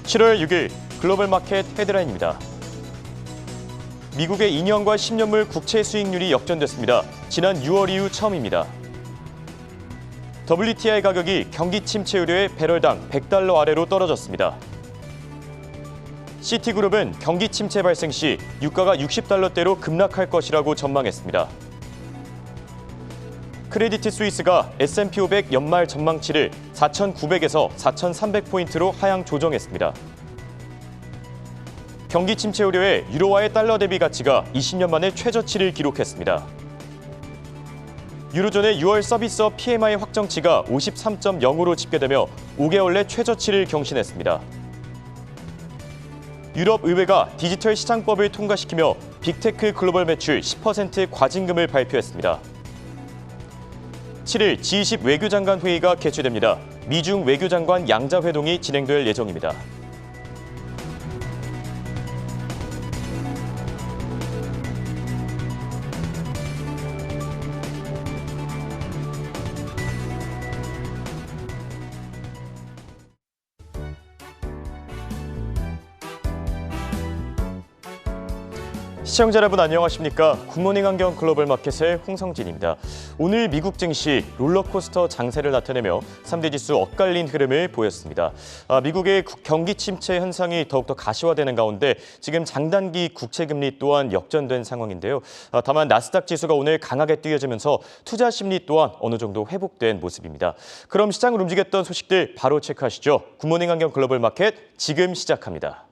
7월 6일 글로벌 마켓 헤드라인입니다. 미국의 2년과 10년물 국채 수익률이 역전됐습니다. 지난 6월 이후 처음입니다. WTI 가격이 경기 침체 우려에 배럴당 $100 아래로 떨어졌습니다. 시티그룹은 경기 침체 발생 시 유가가 $60대로 급락할 것이라고 전망했습니다. 크레디트 스위스가 S&P 500 연말 전망치를 4,900에서 4,300포인트로 하향 조정했습니다. 경기 침체 우려에 유로화의 달러 대비 가치가 20년 만에 최저치를 기록했습니다. 유로존의 6월 서비스업 PMI 확정치가 53.0으로 집계되며 5개월 내 최저치를 경신했습니다. 유럽 의회가 디지털 시장법을 통과시키며 빅테크 글로벌 매출 10% 과징금을 발표했습니다. 7일 G20 외교장관 회의가 개최됩니다. 미중 외교장관 양자회동이 진행될 예정입니다. 시청자 여러분 안녕하십니까? 굿모닝 환경 글로벌 마켓의 홍성진입니다. 오늘 미국 증시 롤러코스터 장세를 나타내며 3대 지수 엇갈린 흐름을 보였습니다. 미국의 경기 침체 현상이 더욱더 가시화되는 가운데 지금 장단기 국채 금리 또한 역전된 상황인데요. 다만 나스닥 지수가 오늘 강하게 뛰어지면서 투자 심리 또한 어느 정도 회복된 모습입니다. 그럼 시장을 움직였던 소식들 바로 체크하시죠. 굿모닝 환경 글로벌 마켓 지금 시작합니다.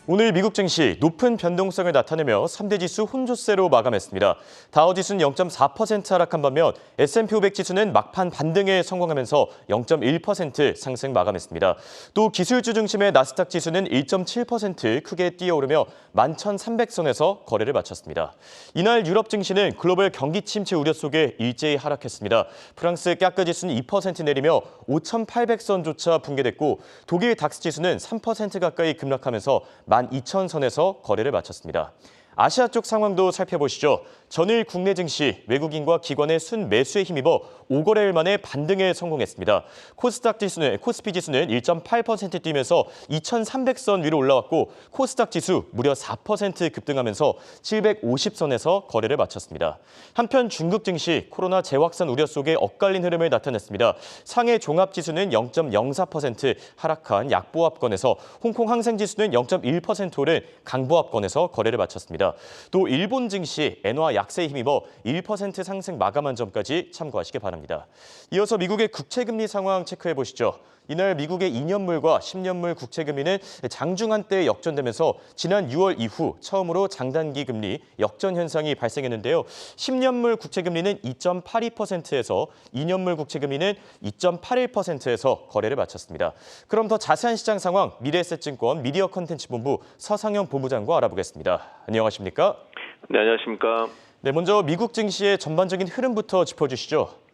오늘 미국 증시 높은 변동성을 나타내며 3대 지수 혼조세로 마감했습니다. 다우지수는 0.4% 하락한 반면 S&P 500 지수는 막판 반등에 성공하면서 0.1% 상승 마감했습니다. 또 기술주 중심의 나스닥 지수는 1.7% 크게 뛰어오르며 11,300선에서 거래를 마쳤습니다. 이날 유럽 증시는 글로벌 경기 침체 우려 속에 일제히 하락했습니다. 프랑스 까크 지수는 2% 내리며 5,800선조차 붕괴됐고 독일 닥스 지수는 3% 가까이 급락하면서 12,000선에서 거래를 마쳤습니다. 아시아 쪽 상황도 살펴보시죠. 전일 국내 증시 외국인과 기관의 순매수에 힘입어 5거래일 만에 반등에 성공했습니다. 코스피 지수는 1.8% 뛰면서 2,300선 위로 올라왔고 코스닥 지수 무려 4% 급등하면서 750선에서 거래를 마쳤습니다. 한편 중국 증시 코로나 재확산 우려 속에 엇갈린 흐름을 나타냈습니다. 상해 종합 지수는 0.04% 하락한 약보합권에서 홍콩 항생 지수는 0.1% 오른 강보합권에서 거래를 마쳤습니다. 또 일본 증시 엔화 약세에 힘입어 1% 상승 마감한 점까지 참고하시기 바랍니다. 이어서 미국의 국채금리 상황 체크해 보시죠. 이날 미국의 2년물과 10년물 국채금리는 장중 한때 역전되면서 지난 6월 이후 처음으로 장단기 금리 역전 현상이 발생했는데요. 10년물 국채금리는 2.82%에서 2년물 국채금리는 2.81%에서 거래를 마쳤습니다. 그럼 더 자세한 시장 상황 미래에셋증권 미디어 컨텐츠 본부 서상영 본부장과 알아보겠습니다. 안녕하십니까? 네, 안녕하십니까? 네, 먼저 미국 증시의 전반적인 흐름부터 짚어주시죠.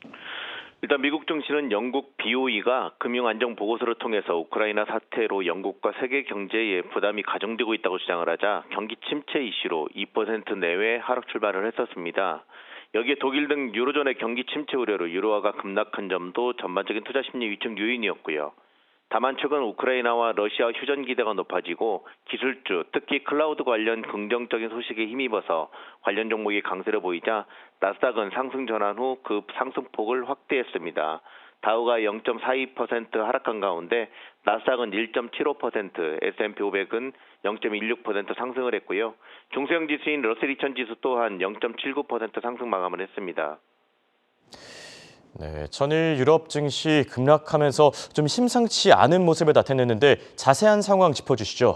일단 미국 증시는 영국 BOE가 금융안정보고서를 통해서 우크라이나 사태로 영국과 세계 경제에 부담이 가중되고 있다고 주장을 하자 경기 침체 이슈로 2% 내외 하락 출발을 했었습니다. 여기에 독일 등 유로존의 경기 침체 우려로 유로화가 급락한 점도 전반적인 투자 심리 위축 요인이었고요. 다만 최근 우크라이나와 러시아 휴전 기대가 높아지고 기술주, 특히 클라우드 관련 긍정적인 소식에 힘입어서 관련 종목이 강세를 보이자 나스닥은 상승 전환 후 그 상승폭을 확대했습니다. 다우가 0.42% 하락한 가운데 나스닥은 1.75%, S&P 500은 0.16% 상승을 했고요. 중소형 지수인 러셀 2000 지수 또한 0.79% 상승 마감을 했습니다. 네, 전일 유럽 증시 급락하면서 좀 심상치 않은 모습을 나타냈는데 자세한 상황 짚어주시죠.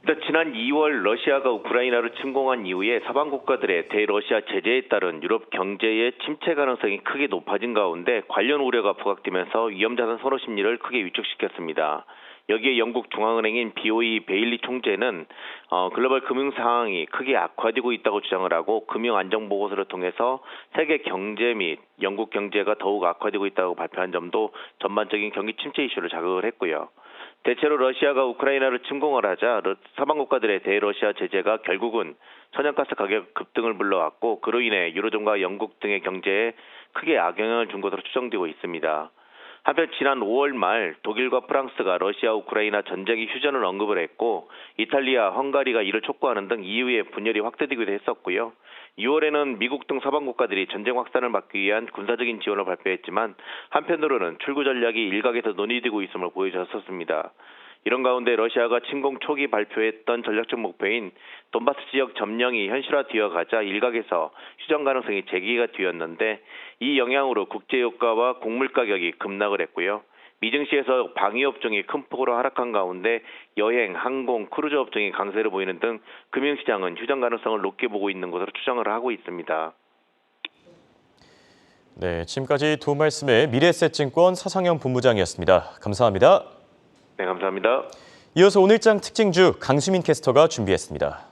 일단 지난 2월 러시아가 우크라이나를 침공한 이후에 서방 국가들의 대러시아 제재에 따른 유럽 경제의 침체 가능성이 크게 높아진 가운데 관련 우려가 부각되면서 위험자산 선호 심리를 크게 위축시켰습니다. 여기에 영국 중앙은행인 BOE 베일리 총재는 글로벌 금융 상황이 크게 악화되고 있다고 주장을 하고 금융 안정 보고서를 통해서 세계 경제 및 영국 경제가 더욱 악화되고 있다고 발표한 점도 전반적인 경기 침체 이슈를 자극을 했고요. 대체로 러시아가 우크라이나를 침공을 하자 서방 국가들의 대러시아 제재가 결국은 천연가스 가격 급등을 불러왔고 그로 인해 유로존과 영국 등의 경제에 크게 악영향을 준 것으로 추정되고 있습니다. 한편 지난 5월 말 독일과 프랑스가 러시아 우크라이나 전쟁의 휴전을 언급을 했고 이탈리아, 헝가리가 이를 촉구하는 등 EU의 분열이 확대되기도 했었고요. 6월에는 미국 등 서방 국가들이 전쟁 확산을 막기 위한 군사적인 지원을 발표했지만 한편으로는 출구 전략이 일각에서 논의되고 있음을 보여줬었습니다. 이런 가운데 러시아가 침공 초기 발표했던 전략적 목표인 돈바스 지역 점령이 현실화되어 가자 일각에서 휴전 가능성이 제기가 되었는데 이 영향으로 국제유가와 곡물 가격이 급락을 했고요. 미증시에서 방위업종이 큰 폭으로 하락한 가운데 여행, 항공, 크루즈 업종이 강세를 보이는 등 금융시장은 휴전 가능성을 높게 보고 있는 것으로 추정을 하고 있습니다. 네, 지금까지 두 말씀의 미래에셋증권 서상영 본부장이었습니다. 감사합니다. 네, 감사합니다. 이어서 오늘장 특징주 강수민 캐스터가 준비했습니다.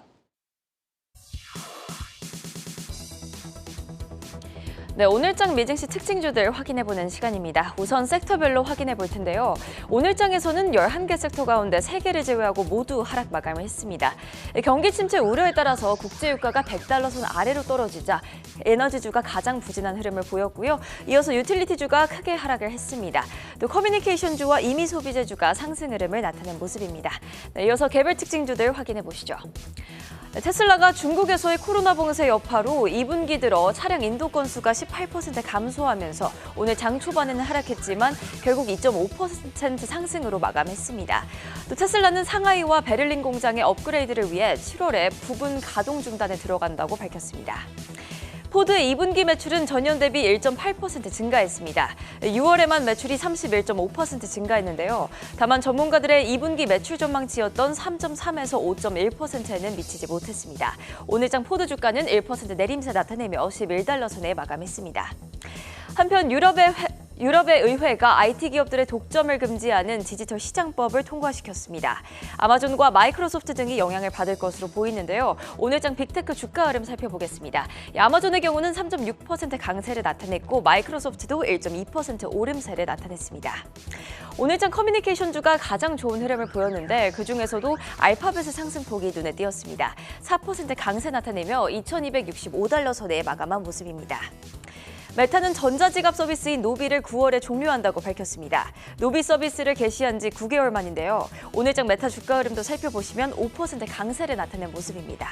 네, 오늘장 미증시 특징주들 확인해보는 시간입니다. 우선 섹터별로 확인해볼 텐데요. 오늘장에서는 11개 섹터 가운데 3개를 제외하고 모두 하락 마감을 했습니다. 경기 침체 우려에 따라서 국제유가가 $100 선 아래로 떨어지자 에너지주가 가장 부진한 흐름을 보였고요. 이어서 유틸리티주가 크게 하락을 했습니다. 또 커뮤니케이션주와 임의소비재주가 상승 흐름을 나타낸 모습입니다. 네, 이어서 개별 특징주들 확인해보시죠. 테슬라가 중국에서의 코로나 봉쇄 여파로 2분기 들어 차량 인도 건수가 18% 감소하면서 오늘 장 초반에는 하락했지만 결국 2.5% 상승으로 마감했습니다. 또 테슬라는 상하이와 베를린 공장의 업그레이드를 위해 7월에 부분 가동 중단에 들어간다고 밝혔습니다. 포드의 2분기 매출은 전년 대비 1.8% 증가했습니다. 6월에만 매출이 31.5% 증가했는데요. 다만 전문가들의 2분기 매출 전망치였던 3.3에서 5.1%에는 미치지 못했습니다. 오늘장 포드 주가는 1% 내림세 나타내며 $11 선에 마감했습니다. 한편 유럽의 의회가 IT 기업들의 독점을 금지하는 디지털 시장법을 통과시켰습니다. 아마존과 마이크로소프트 등이 영향을 받을 것으로 보이는데요. 오늘장 빅테크 주가 흐름 살펴보겠습니다. 아마존의 경우는 3.6% 강세를 나타냈고 마이크로소프트도 1.2% 오름세를 나타냈습니다. 오늘장 커뮤니케이션주가 가장 좋은 흐름을 보였는데 그중에서도 알파벳의 상승폭이 눈에 띄었습니다. 4% 강세 나타내며 $2,265 선에 마감한 모습입니다. 메타는 전자지갑 서비스인 노비를 9월에 종료한다고 밝혔습니다. 노비 서비스를 개시한 지 9개월 만인데요. 오늘장 메타 주가 흐름도 살펴보시면 5% 강세를 나타낸 모습입니다.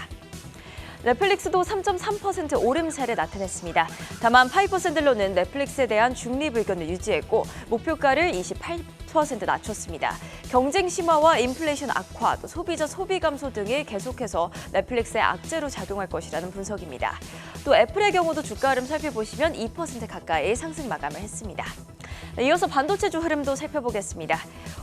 넷플릭스도 3.3% 오름세를 나타냈습니다. 다만 파이퍼샌들러는 넷플릭스에 대한 중립 의견을 유지했고 목표가를 28% 낮췄습니다. 경쟁 심화와 인플레이션 악화, 또 소비자 소비 감소 등이 계속해서 넷플릭스의 악재로 작용할 것이라는 분석입니다. 또 애플의 경우도 주가 흐름 살펴보시면 2% 가까이 상승 마감을 했습니다. 이어서 반도체주 흐름도 살펴보겠습니다.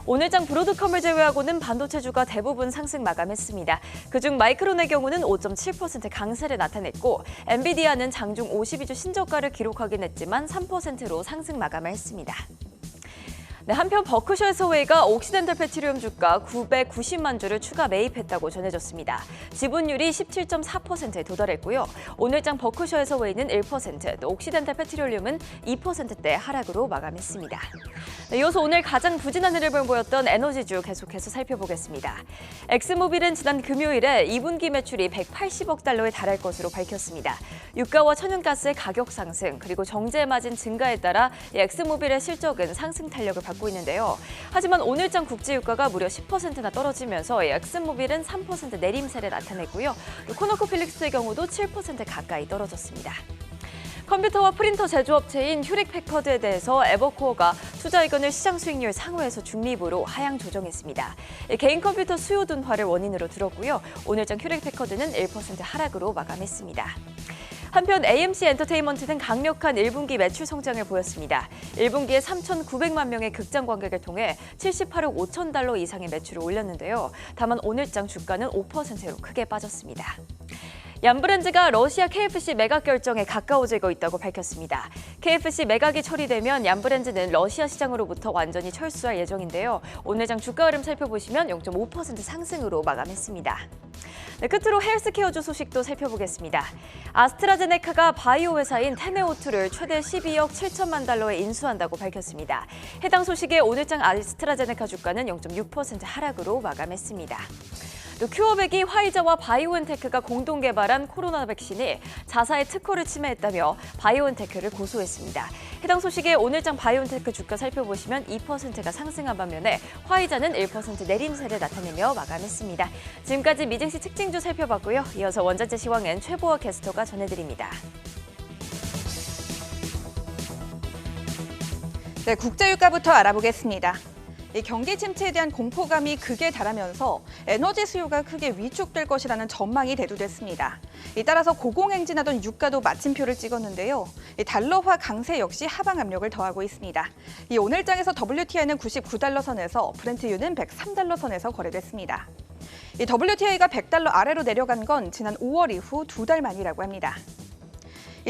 오늘장 브로드컴을 제외하고는 반도체주가 대부분 상승 마감했습니다. 그중 마이크론의 경우는 5.7% 강세를 나타냈고 엔비디아는 장중 52주 신저가를 기록하긴 했지만 3%로 상승 마감을 했습니다. 네, 한편 버크셔 해서웨이가 옥시덴탈 페트리움 주가 990만 주를 추가 매입했다고 전해졌습니다. 지분율이 17.4%에 도달했고요. 오늘장 버크셔 해서웨이는 1%, 또 옥시덴탈 페트리움은 2%대 하락으로 마감했습니다. 네, 이어서 오늘 가장 부진한 흐름을 보였던 에너지주 계속해서 살펴보겠습니다. 엑스모빌은 지난 금요일에 2분기 매출이 180억 달러에 달할 것으로 밝혔습니다. 유가와 천연가스의 가격 상승, 그리고 정제 마진 증가에 따라 엑스모빌의 실적은 상승 탄력을 받고 있는데요. 하지만 오늘장 국제유가가 무려 10%나 떨어지면서 엑스모빌은 3% 내림세를 나타냈고요. 코노코필릭스의 경우도 7% 가까이 떨어졌습니다. 컴퓨터와 프린터 제조업체인 휴렉패커드에 대해서 에버코어가 투자 의견을 시장 수익률 상회에서 중립으로 하향 조정했습니다. 개인 컴퓨터 수요 둔화를 원인으로 들었고요. 오늘장 휴렉패커드는 1% 하락으로 마감했습니다. 한편 AMC 엔터테인먼트는 강력한 1분기 매출 성장을 보였습니다. 1분기에 3,900만 명의 극장 관객을 통해 78억 5천 달러 이상의 매출을 올렸는데요. 다만 오늘장 주가는 5%로 크게 빠졌습니다. 얀브랜드가 러시아 KFC 매각 결정에 가까워지고 있다고 밝혔습니다. KFC 매각이 처리되면 얀브랜드는 러시아 시장으로부터 완전히 철수할 예정인데요. 오늘 장 주가 흐름 살펴보시면 0.5% 상승으로 마감했습니다. 네, 끝으로 헬스케어주 소식도 살펴보겠습니다. 아스트라제네카가 바이오 회사인 테네오투를 최대 12억 7천만 달러에 인수한다고 밝혔습니다. 해당 소식에 오늘장 아스트라제네카 주가는 0.6% 하락으로 마감했습니다. 또 큐어백이 화이자와 바이오엔테크가 공동 개발한 코로나 백신이 자사의 특허를 침해했다며 바이오엔테크를 고소했습니다. 해당 소식에 오늘장 바이오엔테크 주가 살펴보시면 2%가 상승한 반면에 화이자는 1% 내림세를 나타내며 마감했습니다. 지금까지 미증시 특징주 살펴봤고요. 이어서 원자재 시황은 최보아 캐스터가 전해드립니다. 네, 국제유가부터 알아보겠습니다. 이 경기 침체에 대한 공포감이 극에 달하면서 에너지 수요가 크게 위축될 것이라는 전망이 대두됐습니다. 따라서 고공행진하던 유가도 마침표를 찍었는데요. 달러화 강세 역시 하방 압력을 더하고 있습니다. 오늘장에서 WTI는 99달러 선에서 브렌트유는 103달러 선에서 거래됐습니다. WTI가 100달러 아래로 내려간 건 지난 5월 이후 2달 만이라고 합니다.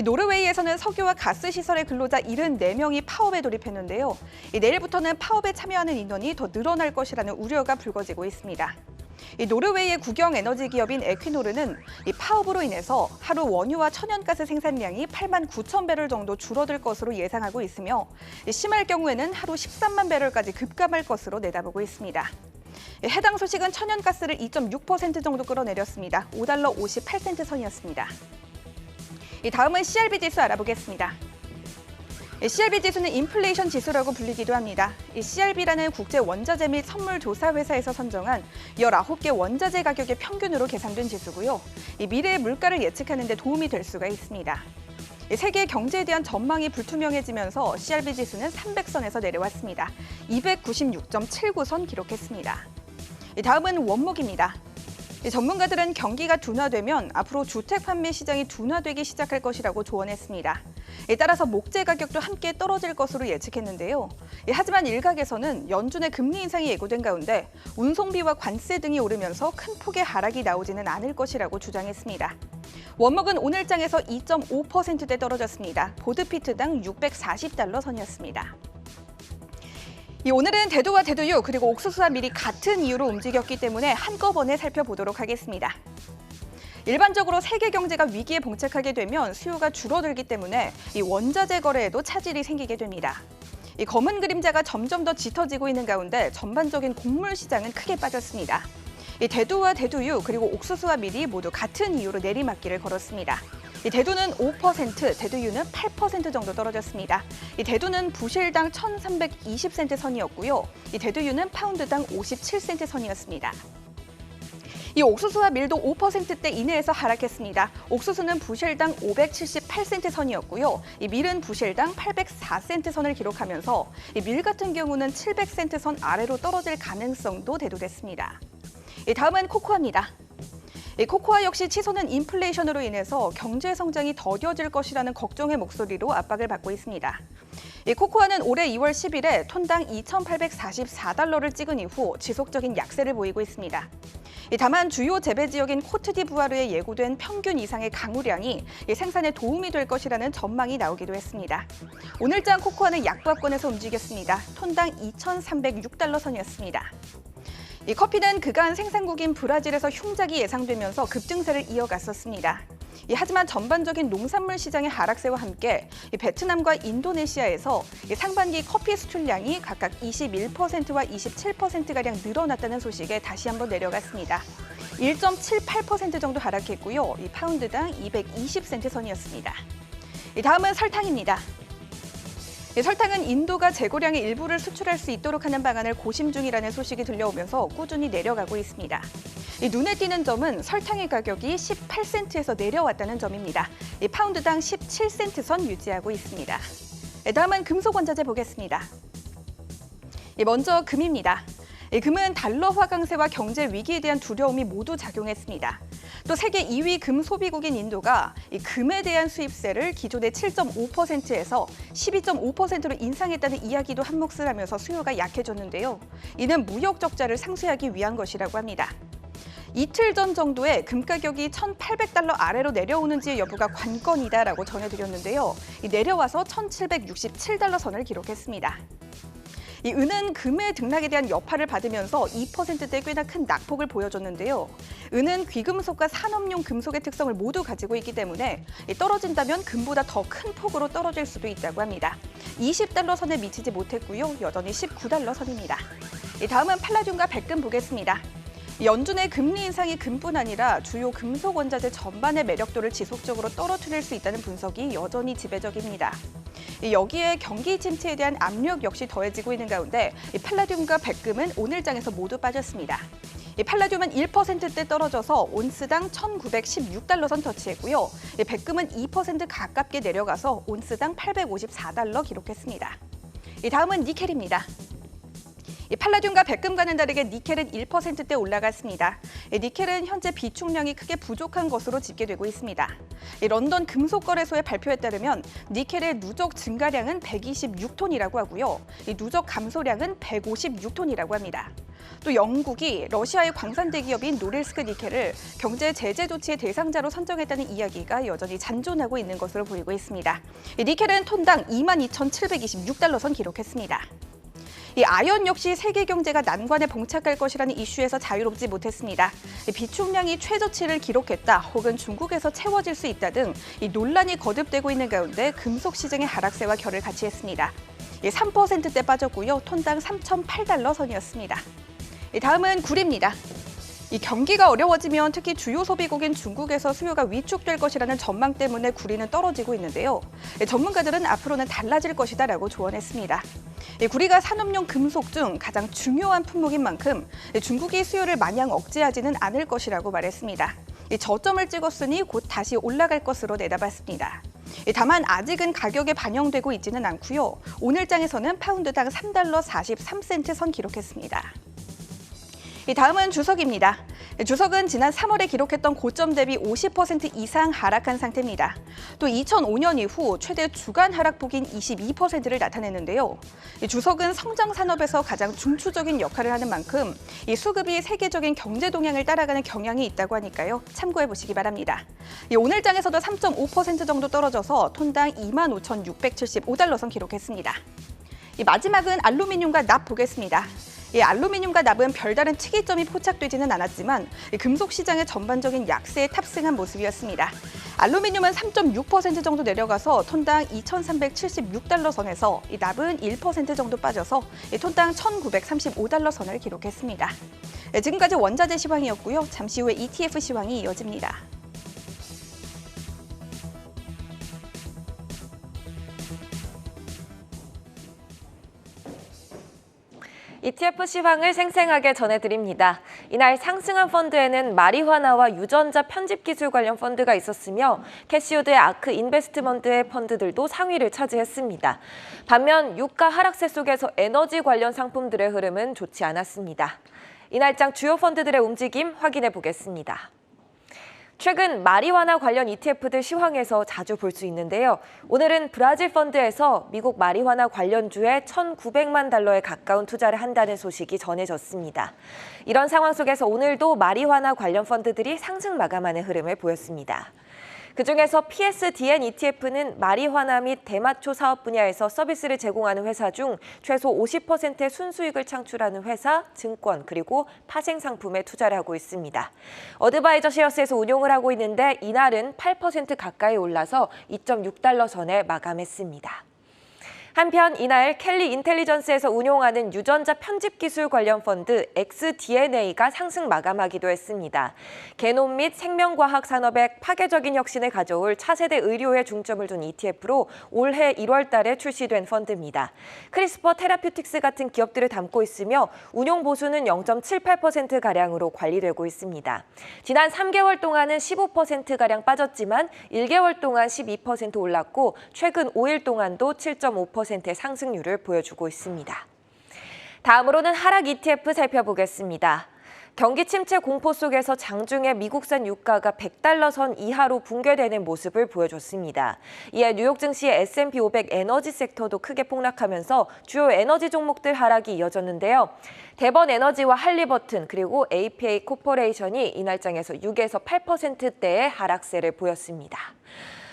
노르웨이에서는 석유와 가스 시설의 근로자 74명이 파업에 돌입했는데요. 내일부터는 파업에 참여하는 인원이 더 늘어날 것이라는 우려가 불거지고 있습니다. 노르웨이의 국영 에너지 기업인 에퀴노르는 파업으로 인해서 하루 원유와 천연가스 생산량이 8만 9천 배럴 정도 줄어들 것으로 예상하고 있으며 심할 경우에는 하루 13만 배럴까지 급감할 것으로 내다보고 있습니다. 해당 소식은 천연가스를 2.6% 정도 끌어내렸습니다. 5달러 58센트 선이었습니다. 다음은 CRB 지수 알아보겠습니다. CRB 지수는 인플레이션 지수라고 불리기도 합니다. CRB라는 국제 원자재 및 선물 조사 회사에서 선정한 19개 원자재 가격의 평균으로 계산된 지수고요. 미래의 물가를 예측하는 데 도움이 될 수가 있습니다. 세계 경제에 대한 전망이 불투명해지면서 CRB 지수는 300선에서 내려왔습니다. 296.79선 기록했습니다. 다음은 원목입니다. 전문가들은 경기가 둔화되면 앞으로 주택 판매 시장이 둔화되기 시작할 것이라고 조언했습니다. 따라서 목재 가격도 함께 떨어질 것으로 예측했는데요. 하지만 일각에서는 연준의 금리 인상이 예고된 가운데 운송비와 관세 등이 오르면서 큰 폭의 하락이 나오지는 않을 것이라고 주장했습니다. 원목은 오늘장에서 2.5%대 떨어졌습니다. 보드피트당 640달러 선이었습니다. 오늘은 대두와 대두유 그리고 옥수수와 밀이 같은 이유로 움직였기 때문에 한꺼번에 살펴보도록 하겠습니다. 일반적으로 세계 경제가 위기에 봉착하게 되면 수요가 줄어들기 때문에 이 원자재 거래에도 차질이 생기게 됩니다. 이 검은 그림자가 점점 더 짙어지고 있는 가운데 전반적인 곡물 시장은 크게 빠졌습니다. 이 대두와 대두유 그리고 옥수수와 밀이 모두 같은 이유로 내리막길을 걸었습니다. 이 대두는 5%, 대두유는 8% 정도 떨어졌습니다. 이 대두는 부실당 1,320센트 선이었고요. 이 대두유는 파운드당 57센트 선이었습니다. 이 옥수수와 밀도 5%대 이내에서 하락했습니다. 옥수수는 부실당 578센트 선이었고요. 이 밀은 부실당 804센트 선을 기록하면서 이 밀 같은 경우는 700센트 선 아래로 떨어질 가능성도 대두됐습니다. 다음은 코코아입니다. 코코아 역시 치솟는 인플레이션으로 인해서 경제 성장이 더뎌질 것이라는 걱정의 목소리로 압박을 받고 있습니다. 코코아는 올해 2월 10일에 톤당 2,844달러를 찍은 이후 지속적인 약세를 보이고 있습니다. 다만 주요 재배 지역인 코트디부아르에 예고된 평균 이상의 강우량이 생산에 도움이 될 것이라는 전망이 나오기도 했습니다. 오늘장 코코아는 약보합권에서 움직였습니다. 톤당 2,306달러 선이었습니다. 이 커피는 그간 생산국인 브라질에서 흉작이 예상되면서 급증세를 이어갔었습니다. 하지만 전반적인 농산물 시장의 하락세와 함께 베트남과 인도네시아에서 상반기 커피 수출량이 각각 21%와 27%가량 늘어났다는 소식에 다시 한번 내려갔습니다. 1.78% 정도 하락했고요. 파운드당 220센트 선이었습니다. 다음은 설탕입니다. 설탕은 인도가 재고량의 일부를 수출할 수 있도록 하는 방안을 고심 중이라는 소식이 들려오면서 꾸준히 내려가고 있습니다. 눈에 띄는 점은 설탕의 가격이 18센트에서 내려왔다는 점입니다. 파운드당 17센트 선 유지하고 있습니다. 다음은 금속 원자재 보겠습니다. 먼저 금입니다. 금은 달러화 강세와 경제 위기에 대한 두려움이 모두 작용했습니다. 또 세계 2위 금 소비국인 인도가 금에 대한 수입세를 기존의 7.5%에서 12.5%로 인상했다는 이야기도 한몫을 하면서 수요가 약해졌는데요. 이는 무역 적자를 상쇄하기 위한 것이라고 합니다. 이틀 전 정도에 금 가격이 $1,800 아래로 내려오는지 여부가 관건이다라고 전해드렸는데요. 내려와서 $1,767 선을 기록했습니다. 이 은은 금의 등락에 대한 여파를 받으면서 2%대 꽤나 큰 낙폭을 보여줬는데요. 은은 귀금속과 산업용 금속의 특성을 모두 가지고 있기 때문에 떨어진다면 금보다 더 큰 폭으로 떨어질 수도 있다고 합니다. $20 선에 미치지 못했고요. 여전히 $19 선입니다. 다음은 팔라듐과 백금 보겠습니다. 연준의 금리 인상이 금뿐 아니라 주요 금속 원자재 전반의 매력도를 지속적으로 떨어뜨릴 수 있다는 분석이 여전히 지배적입니다. 여기에 경기 침체에 대한 압력 역시 더해지고 있는 가운데 팔라듐과 백금은 오늘장에서 모두 빠졌습니다. 팔라듐은 1%대 떨어져서 온스당 $1,916 선 터치했고요. 백금은 2% 가깝게 내려가서 온스당 $854 기록했습니다. 다음은 니켈입니다. 팔라듐과 백금과는 다르게 니켈은 1%대 올라갔습니다. 니켈은 현재 비축량이 크게 부족한 것으로 집계되고 있습니다. 런던 금속거래소의 발표에 따르면 니켈의 누적 증가량은 126톤이라고 하고요. 누적 감소량은 156톤이라고 합니다. 또 영국이 러시아의 광산 대기업인 노릴스크 니켈을 경제 제재 조치의 대상자로 선정했다는 이야기가 여전히 잔존하고 있는 것으로 보이고 있습니다. 니켈은 톤당 22,726 선 기록했습니다. 이 아연 역시 세계 경제가 난관에 봉착할 것이라는 이슈에서 자유롭지 못했습니다. 비축량이 최저치를 기록했다 혹은 중국에서 채워질 수 있다 등 논란이 거듭되고 있는 가운데 금속 시장의 하락세와 결을 같이 했습니다. 3%대 빠졌고요. 톤당 $3,008 선이었습니다. 다음은 굴입니다. 이 경기가 어려워지면 특히 주요 소비국인 중국에서 수요가 위축될 것이라는 전망 때문에 구리는 떨어지고 있는데요. 전문가들은 앞으로는 달라질 것이다라고 조언했습니다. 구리가 산업용 금속 중 가장 중요한 품목인 만큼 중국이 수요를 마냥 억제하지는 않을 것이라고 말했습니다. 저점을 찍었으니 곧 다시 올라갈 것으로 내다봤습니다. 다만 아직은 가격에 반영되고 있지는 않고요. 오늘장에서는 파운드당 $3.43 선 기록했습니다. 다음은 주석입니다. 주석은 지난 3월에 기록했던 고점 대비 50% 이상 하락한 상태입니다. 또 2005년 이후 최대 주간 하락폭인 22%를 나타냈는데요. 주석은 성장 산업에서 가장 중추적인 역할을 하는 만큼 이 수급이 세계적인 경제 동향을 따라가는 경향이 있다고 하니까요. 참고해 보시기 바랍니다. 오늘장에서도 3.5% 정도 떨어져서 톤당 $25,675 선 기록했습니다. 마지막은 알루미늄과 납 보겠습니다. 알루미늄과 납은 별다른 특이점이 포착되지는 않았지만 금속 시장의 전반적인 약세에 탑승한 모습이었습니다. 알루미늄은 3.6% 정도 내려가서 톤당 $2,376 선에서 납은 1% 정도 빠져서 톤당 $1,935 선을 기록했습니다. 지금까지 원자재 시황이었고요. 잠시 후에 ETF 시황이 이어집니다. ETF 시황을 생생하게 전해드립니다. 이날 상승한 펀드에는 마리화나와 유전자 편집 기술 관련 펀드가 있었으며 캐시오드의 아크 인베스트먼트의 펀드들도 상위를 차지했습니다. 반면 유가 하락세 속에서 에너지 관련 상품들의 흐름은 좋지 않았습니다. 이날장 주요 펀드들의 움직임 확인해 보겠습니다. 최근 마리화나 관련 ETF들 시황에서 자주 볼 수 있는데요. 오늘은 브라질 펀드에서 미국 마리화나 관련주에 $1,900만 가까운 투자를 한다는 소식이 전해졌습니다. 이런 상황 속에서 오늘도 마리화나 관련 펀드들이 상승 마감하는 흐름을 보였습니다. 그중에서 PSDN ETF는 마리화나 및 대마초 사업 분야에서 서비스를 제공하는 회사 중 최소 50%의 순수익을 창출하는 회사, 증권, 그리고 파생 상품에 투자를 하고 있습니다. 어드바이저 셰어스에서 운용을 하고 있는데 이날은 8% 가까이 올라서 $2.6 선에 마감했습니다. 한편 이날 켈리 인텔리전스에서 운용하는 유전자 편집 기술 관련 펀드 XDNA가 상승 마감하기도 했습니다. 게놈 및 생명과학 산업에 파괴적인 혁신을 가져올 차세대 의료에 중점을 둔 ETF로 올해 1월 달에 출시된 펀드입니다. 크리스퍼 테라퓨틱스 같은 기업들을 담고 있으며 운용 보수는 0.78%가량으로 관리되고 있습니다. 지난 3개월 동안은 15%가량 빠졌지만 1개월 동안 12% 올랐고 최근 5일 동안도 7.5%의 상승률을 보여주고 있습니다. 다음으로는 하락 ETF 살펴보겠습니다. 경기 침체 공포 속에서 장중에 미국산 유가가 100달러 선 이하로 붕괴되는 모습을 보여줬습니다. 이에 뉴욕 증시 S&P 500 에너지 섹터도 크게 폭락하면서 주요 에너지 종목들 하락이 이어졌는데요. 대번 에너지와 할리버튼 그리고 APA 코퍼레이션이 이날장에서 6에서 8%대의 하락세를 보였습니다.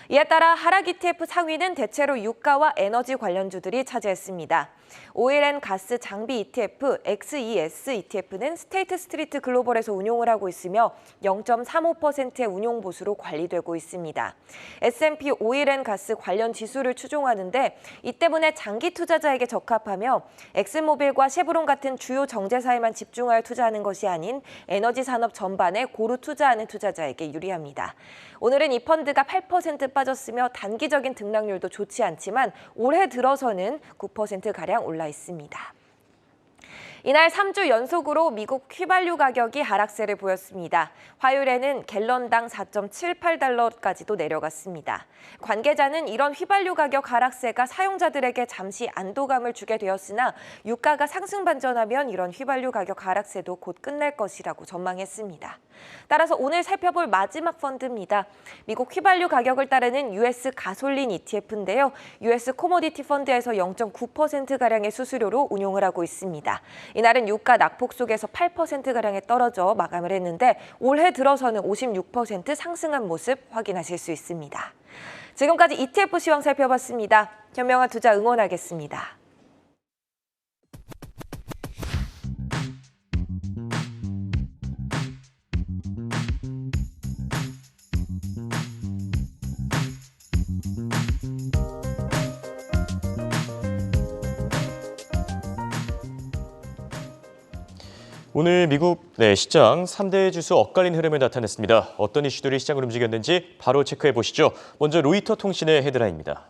이에 따라 하락 ETF 상위는 대체로 유가와 에너지 관련주들이 차지했습니다. 오일 앤 가스 장비 ETF XES ETF는 스테이트 스트리트 글로벌에서 운용을 하고 있으며 0.35%의 운용 보수로 관리되고 있습니다. S&P 오일 앤 가스 관련 지수를 추종하는데 이 때문에 장기 투자자에게 적합하며 엑슨모빌과 쉐브론 같은 주요 정제사에만 집중하여 투자하는 것이 아닌 에너지 산업 전반에 고루 투자하는 투자자에게 유리합니다. 오늘은 이 펀드가 8% 빠졌으며 단기적인 등락률도 좋지 않지만 올해 들어서는 9%가량 올라 있습니다. 이날 3주 연속으로 미국 휘발유 가격이 하락세를 보였습니다. 화요일에는 갤런당 4.78달러까지도 내려갔습니다. 관계자는 이런 휘발유 가격 하락세가 사용자들에게 잠시 안도감을 주게 되었으나 유가가 상승 반전하면 이런 휘발유 가격 하락세도 곧 끝날 것이라고 전망했습니다. 따라서 오늘 살펴볼 마지막 펀드입니다. 미국 휘발유 가격을 따르는 US 가솔린 ETF인데요. US 코모디티 펀드에서 0.9%가량의 수수료로 운용을 하고 있습니다. 이날은 유가 낙폭 속에서 8%가량에 떨어져 마감을 했는데 올해 들어서는 56% 상승한 모습 확인하실 수 있습니다. 지금까지 ETF 시황 살펴봤습니다. 현명한 투자 응원하겠습니다. 오늘 미국 시장 3대 지수 엇갈린 흐름을 나타냈습니다. 어떤 이슈들이 시장을 움직였는지 바로 체크해 보시죠. 먼저 로이터 통신의 헤드라인입니다.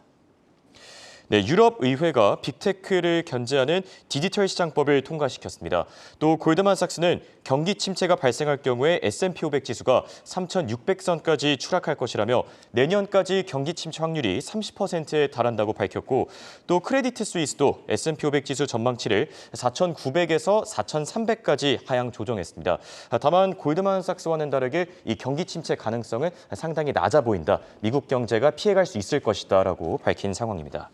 유럽 의회가 빅테크를 견제하는 디지털 시장법을 통과시켰습니다. 또 골드만삭스는 경기 침체가 발생할 경우에 S&P 500 지수가 3,600선까지 추락할 것이라며 내년까지 경기 침체 확률이 30%에 달한다고 밝혔고 또 크레디트 스위스도 S&P 500 지수 전망치를 4,900에서 4,300까지 하향 조정했습니다. 다만 골드만삭스와는 다르게 이 경기 침체 가능성은 상당히 낮아 보인다. 미국 경제가 피해갈 수 있을 것이다라고 밝힌 상황입니다.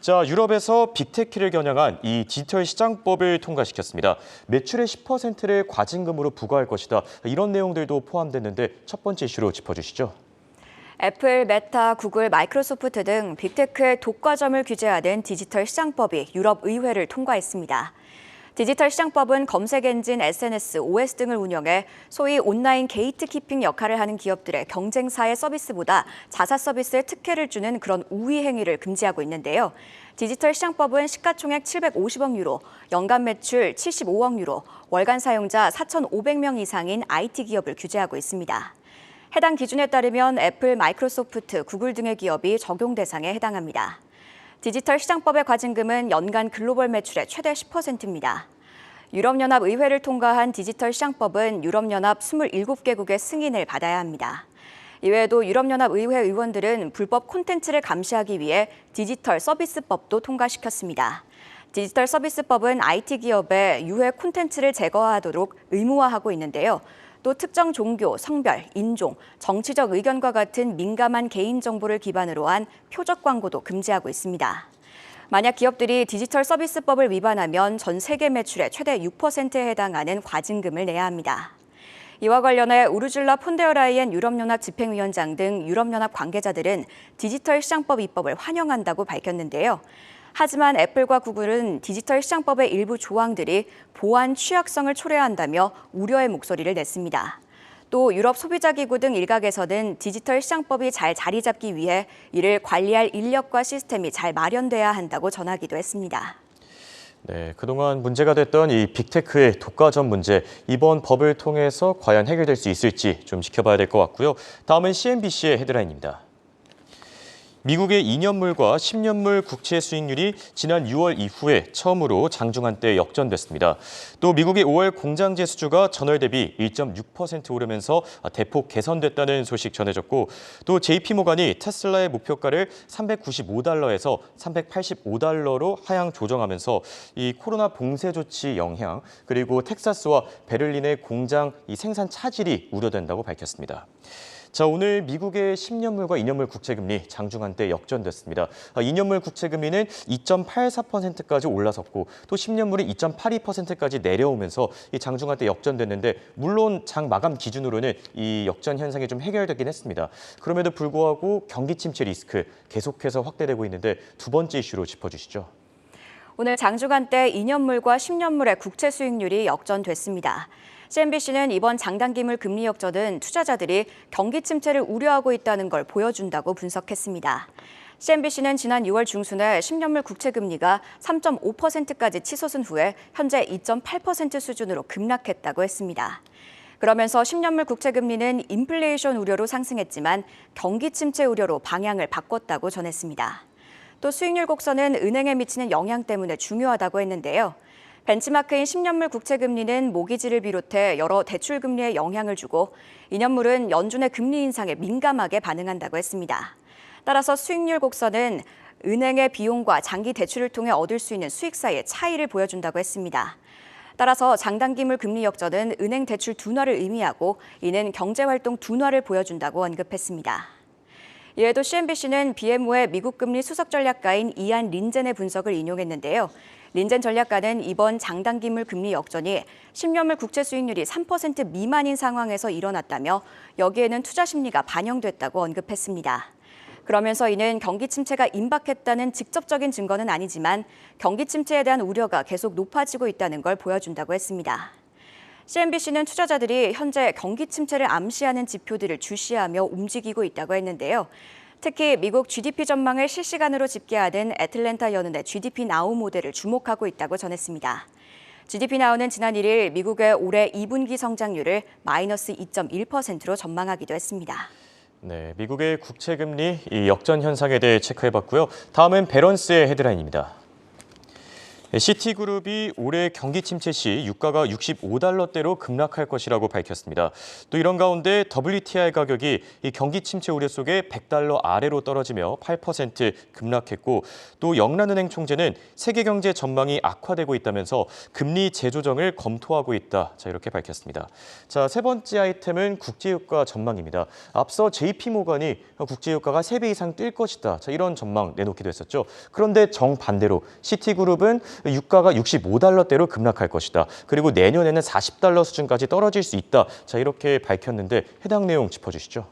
자, 유럽에서 빅테크를 겨냥한 이 디지털 시장법을 통과시켰습니다. 매출의 10%를 과징금으로 부과할 것이다. 이런 내용들도 포함됐는데 첫 번째 이슈로 짚어주시죠. 애플, 메타, 구글, 마이크로소프트 등 빅테크의 독과점을 규제하는 디지털 시장법이 유럽 의회를 통과했습니다. 디지털 시장법은 검색 엔진, SNS, OS 등을 운영해 소위 온라인 게이트키핑 역할을 하는 기업들의 경쟁사의 서비스보다 자사 서비스에 특혜를 주는 그런 우위 행위를 금지하고 있는데요. 디지털 시장법은 시가총액 750억 유로, 연간 매출 75억 유로, 월간 사용자 4,500명 이상인 IT 기업을 규제하고 있습니다. 해당 기준에 따르면 애플, 마이크로소프트, 구글 등의 기업이 적용 대상에 해당합니다. 디지털 시장법의 과징금은 연간 글로벌 매출의 최대 10%입니다. 유럽연합 의회를 통과한 디지털 시장법은 유럽연합 27개국의 승인을 받아야 합니다. 이외에도 유럽연합 의회 의원들은 불법 콘텐츠를 감시하기 위해 디지털 서비스법도 통과시켰습니다. 디지털 서비스법은 IT 기업에 유해 콘텐츠를 제거하도록 의무화하고 있는데요. 또 특정 종교, 성별, 인종, 정치적 의견과 같은 민감한 개인정보를 기반으로 한 표적 광고도 금지하고 있습니다. 만약 기업들이 디지털 서비스법을 위반하면 전 세계 매출의 최대 6%에 해당하는 과징금을 내야 합니다. 이와 관련해 우르줄라 폰데어라이엔 유럽연합 집행위원장 등 유럽연합 관계자들은 디지털 시장법 입법을 환영한다고 밝혔는데요. 하지만 애플과 구글은 디지털 시장법의 일부 조항들이 보안 취약성을 초래한다며 우려의 목소리를 냈습니다. 또 유럽 소비자기구 등 일각에서는 디지털 시장법이 잘 자리 잡기 위해 이를 관리할 인력과 시스템이 잘 마련돼야 한다고 전하기도 했습니다. 네, 그동안 문제가 됐던 이 빅테크의 독과점 문제, 이번 법을 통해서 과연 해결될 수 있을지 좀 지켜봐야 될 것 같고요. 다음은 CNBC의 헤드라인입니다. 미국의 2년물과 10년물 국채 수익률이 지난 6월 이후에 처음으로 장중한 때 역전됐습니다. 또 미국의 5월 공장 지수가 전월 대비 1.6% 오르면서 대폭 개선됐다는 소식 전해졌고, 또 JP모간이 테슬라의 목표가를 $395에서 $385로 하향 조정하면서 이 코로나 봉쇄 조치 영향, 그리고 텍사스와 베를린의 공장 생산 차질이 우려된다고 밝혔습니다. 자, 오늘 미국의 10년물과 2년물 국채금리 장중한 때 역전됐습니다. 2년물 국채금리는 2.84%까지 올라섰고, 또 10년물이 2.82%까지 내려오면서 이 장중한 때 역전됐는데, 물론 장 마감 기준으로는 이 역전 현상이 좀 해결되긴 했습니다. 그럼에도 불구하고 경기 침체 리스크 계속해서 확대되고 있는데, 두 번째 이슈로 짚어주시죠. 오늘 장중한 때 2년물과 10년물의 국채 수익률이 역전됐습니다. CNBC는 이번 장단기물 금리 역전은 투자자들이 경기 침체를 우려하고 있다는 걸 보여준다고 분석했습니다. CNBC는 지난 6월 중순에 10년물 국채 금리가 3.5%까지 치솟은 후에 현재 2.8% 수준으로 급락했다고 했습니다. 그러면서 10년물 국채 금리는 인플레이션 우려로 상승했지만 경기 침체 우려로 방향을 바꿨다고 전했습니다. 또 수익률 곡선은 은행에 미치는 영향 때문에 중요하다고 했는데요. 벤치마크인 10년물 국채 금리는 모기지를 비롯해 여러 대출 금리에 영향을 주고, 2년물은 연준의 금리 인상에 민감하게 반응한다고 했습니다. 따라서 수익률 곡선은 은행의 비용과 장기 대출을 통해 얻을 수 있는 수익 사이의 차이를 보여준다고 했습니다. 따라서 장단기물 금리 역전은 은행 대출 둔화를 의미하고, 이는 경제활동 둔화를 보여준다고 언급했습니다. 이에도 CNBC는 BMO의 미국 금리 수석 전략가인 이안 린젠의 분석을 인용했는데요. 린젠 전략가는 이번 장단기물 금리 역전이 10년물 국채 수익률이 3% 미만인 상황에서 일어났다며, 여기에는 투자 심리가 반영됐다고 언급했습니다. 그러면서 이는 경기 침체가 임박했다는 직접적인 증거는 아니지만 경기 침체에 대한 우려가 계속 높아지고 있다는 걸 보여준다고 했습니다. CNBC는 투자자들이 현재 경기 침체를 암시하는 지표들을 주시하며 움직이고 있다고 했는데요. 특히 미국 GDP 전망을 실시간으로 집계하는 애틀랜타 연은의 GDP 나우 모델을 주목하고 있다고 전했습니다. GDP 나우는 지난 1일 미국의 올해 2분기 성장률을 마이너스 2.1%로 전망하기도 했습니다. 네, 미국의 국채금리 이 역전 현상에 대해 체크해봤고요. 다음은 배런스의 헤드라인입니다. 시티그룹이 올해 경기 침체 시 유가가 $65대로 급락할 것이라고 밝혔습니다. 또 이런 가운데 WTI 가격이 이 경기 침체 우려 속에 $100 아래로 떨어지며 8% 급락했고, 또 영란은행 총재는 세계 경제 전망이 악화되고 있다면서 금리 재조정을 검토하고 있다. 자, 이렇게 밝혔습니다. 자, 세 번째 아이템은 국제유가 전망입니다. 앞서 JP모간이 국제유가가 3배 이상 뛸 것이다. 자, 이런 전망 내놓기도 했었죠. 그런데 정반대로 시티그룹은 유가가 $65대로 급락할 것이다. 그리고 내년에는 $40 수준까지 떨어질 수 있다. 자, 이렇게 밝혔는데 해당 내용 짚어주시죠.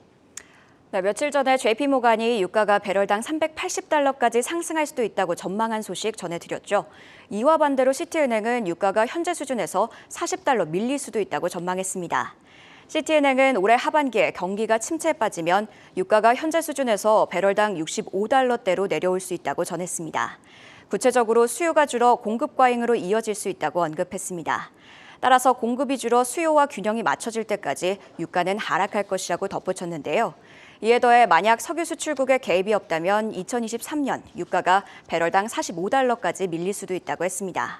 네, 며칠 전에 JP모간이 유가가 배럴당 $380까지 상승할 수도 있다고 전망한 소식 전해드렸죠. 이와 반대로 시티은행은 유가가 현재 수준에서 $40 밀릴 수도 있다고 전망했습니다. 시티은행은 올해 하반기에 경기가 침체에 빠지면 유가가 현재 수준에서 배럴당 $65대로 내려올 수 있다고 전했습니다. 구체적으로 수요가 줄어 공급 과잉으로 이어질 수 있다고 언급했습니다. 따라서 공급이 줄어 수요와 균형이 맞춰질 때까지 유가는 하락할 것이라고 덧붙였는데요. 이에 더해 만약 석유 수출국의 개입이 없다면 2023년 유가가 배럴당 $45까지 밀릴 수도 있다고 했습니다.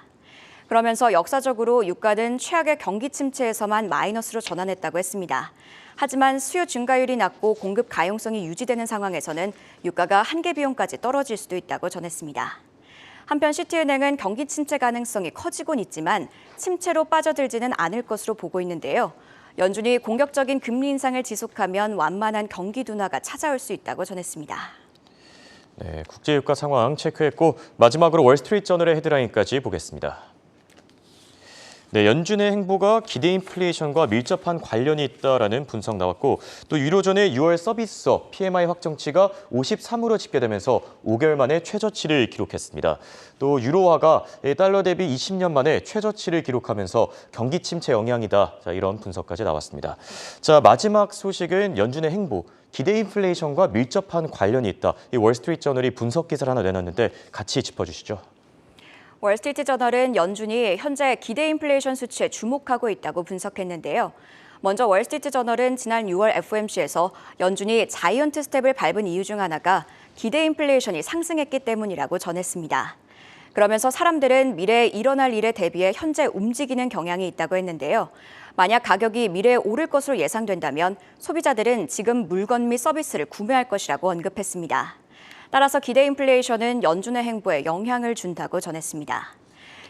그러면서 역사적으로 유가는 최악의 경기 침체에서만 마이너스로 전환했다고 했습니다. 하지만 수요 증가율이 낮고 공급 가용성이 유지되는 상황에서는 유가가 한계 비용까지 떨어질 수도 있다고 전했습니다. 한편 시티은행은 경기 침체 가능성이 커지곤 있지만 침체로 빠져들지는 않을 것으로 보고 있는데요. 연준이 공격적인 금리 인상을 지속하면 완만한 경기 둔화가 찾아올 수 있다고 전했습니다. 네, 국제유가 상황 체크했고, 마지막으로 월스트리트저널의 헤드라인까지 보겠습니다. 네, 연준의 행보가 기대 인플레이션과 밀접한 관련이 있다라는 분석 나왔고, 또 유로존의 6월 서비스업 PMI 확정치가 53으로 집계되면서 5개월 만에 최저치를 기록했습니다. 또 유로화가 달러 대비 20년 만에 최저치를 기록하면서 경기 침체 영향이다. 자, 이런 분석까지 나왔습니다. 자, 마지막 소식은 연준의 행보. 기대 인플레이션과 밀접한 관련이 있다. 이 월스트리트저널이 분석 기사를 하나 내놨는데 같이 짚어주시죠. 월스트리트저널은 연준이 현재 기대 인플레이션 수치에 주목하고 있다고 분석했는데요. 먼저 월스트리트저널은 지난 6월 FOMC에서 연준이 자이언트 스텝을 밟은 이유 중 하나가 기대 인플레이션이 상승했기 때문이라고 전했습니다. 그러면서 사람들은 미래에 일어날 일에 대비해 현재 움직이는 경향이 있다고 했는데요. 만약 가격이 미래에 오를 것으로 예상된다면 소비자들은 지금 물건 및 서비스를 구매할 것이라고 언급했습니다. 따라서 기대 인플레이션은 연준의 행보에 영향을 준다고 전했습니다.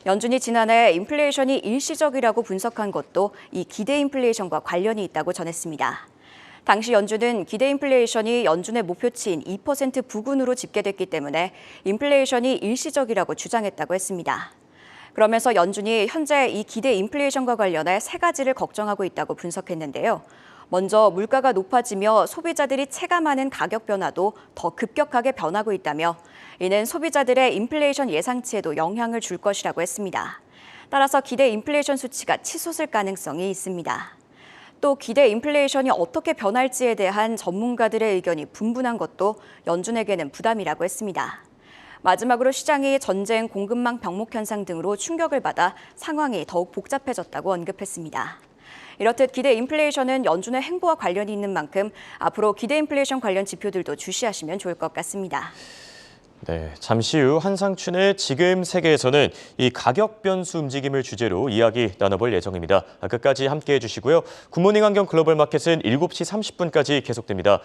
연준이 지난해 인플레이션이 일시적이라고 분석한 것도 이 기대 인플레이션과 관련이 있다고 전했습니다. 당시 연준은 기대 인플레이션이 연준의 목표치인 2% 부근으로 집계됐기 때문에 인플레이션이 일시적이라고 주장했다고 했습니다. 그러면서 연준이 현재 이 기대 인플레이션과 관련해 세 가지를 걱정하고 있다고 분석했는데요. 먼저 물가가 높아지며 소비자들이 체감하는 가격 변화도 더 급격하게 변하고 있다며 이는 소비자들의 인플레이션 예상치에도 영향을 줄 것이라고 했습니다. 따라서 기대 인플레이션 수치가 치솟을 가능성이 있습니다. 또 기대 인플레이션이 어떻게 변할지에 대한 전문가들의 의견이 분분한 것도 연준에게는 부담이라고 했습니다. 마지막으로 시장이 전쟁, 공급망 병목 현상 등으로 충격을 받아 상황이 더욱 복잡해졌다고 언급했습니다. 이렇듯 기대 인플레이션은 연준의 행보와 관련이 있는 만큼 앞으로 기대 인플레이션 관련 지표들도 주시하시면 좋을 것 같습니다. 네, 잠시 후 한상춘의 지금 세계에서는 이 가격 변수 움직임을 주제로 이야기 나눠볼 예정입니다. 끝까지 함께해 주시고요. 굿모닝 환경 글로벌 마켓은 7시 30분까지 계속됩니다.